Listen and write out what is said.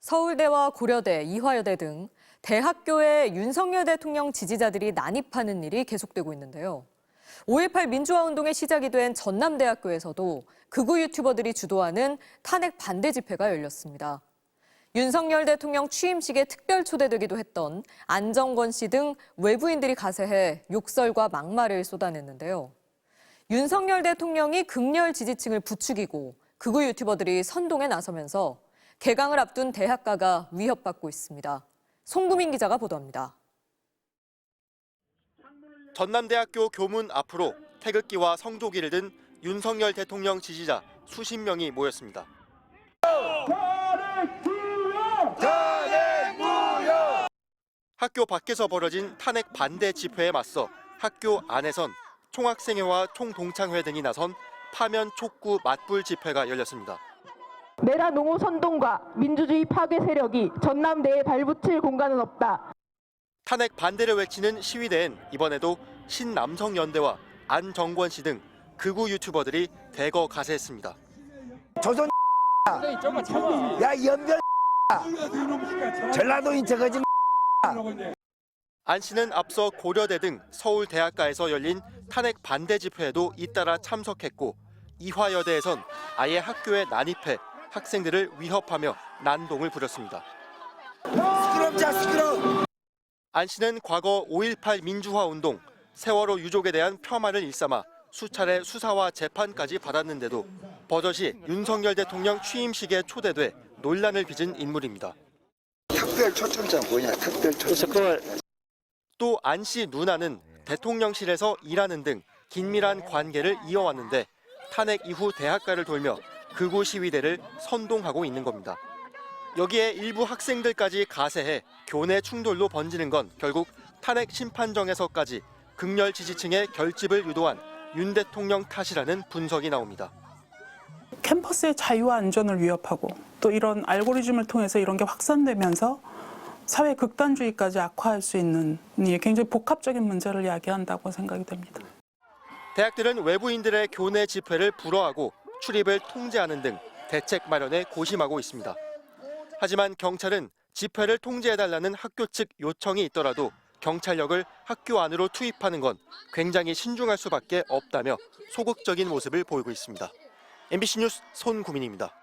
서울대와 고려대, 이화여대 등 대학교에 윤석열 대통령 지지자들이 난입하는 일이 계속되고 있는데요. 5.18 민주화 운동의 시작이 된 전남대학교에서도 극우 유튜버들이 주도하는 탄핵 반대 집회가 열렸습니다. 윤석열 대통령 취임식에 특별 초대되기도 했던 안정권 씨 등 외부인들이 가세해 욕설과 막말을 쏟아냈는데요. 윤석열 대통령이 극렬 지지층을 부추기고 극우 유튜버들이 선동에 나서면서 개강을 앞둔 대학가가 위협받고 있습니다. 송구민 기자가 보도합니다. 전남대학교 교문 앞으로 태극기와 성조기를 든 윤석열 대통령 지지자 수십 명이 모였습니다. 학교 밖에서 벌어진 탄핵 반대 집회에 맞서 학교 안에선 총학생회와 총동창회 등이 나선 파면 촉구 맞불 집회가 열렸습니다. 내라 농후 선동과 민주주의 파괴 세력이 전남대에 발붙일 공간은 없다. 탄핵 반대를 외치는 시위대엔 이번에도 신남성연대와 안정권 씨 등 극우 유튜버들이 대거 가세했습니다. 조선 야 연변 전라도인 저거지. 안 씨는 앞서 고려대 등 서울 대학가에서 열린 탄핵 반대 집회에도 잇따라 참석했고 이화여대에선 아예 학교에 난입해 학생들을 위협하며 난동을 부렸습니다. 시끄럽자 시끄러. 안 씨는 과거 5.18 민주화 운동, 세월호 유족에 대한 폄하를 일삼아 수차례 수사와 재판까지 받았는데도 버젓이 윤석열 대통령 취임식에 초대돼 논란을 빚은 인물입니다. 특별 초청장 뭐냐? 특별 초청장. 또 안 씨 누나는 대통령실에서 일하는 등 긴밀한 관계를 이어왔는데 탄핵 이후 대학가를 돌며 극우 시위대를 선동하고 있는 겁니다. 여기에 일부 학생들까지 가세해 교내 충돌로 번지는 건 결국 탄핵 심판정에서까지 극렬 지지층의 결집을 유도한 윤 대통령 탓이라는 분석이 나옵니다. 캠퍼스의 자유와 안전을 위협하고 또 이런 알고리즘을 통해서 이런 게 확산되면서 사회 극단주의까지 악화할 수 있는 굉장히 복합적인 문제를 야기한다고 생각이 됩니다. 대학들은 외부인들의 교내 집회를 불허하고 출입을 통제하는 등 대책 마련에 고심하고 있습니다. 하지만 경찰은 집회를 통제해달라는 학교 측 요청이 있더라도 경찰력을 학교 안으로 투입하는 건 굉장히 신중할 수밖에 없다며 소극적인 모습을 보이고 있습니다. MBC 뉴스 손구민입니다.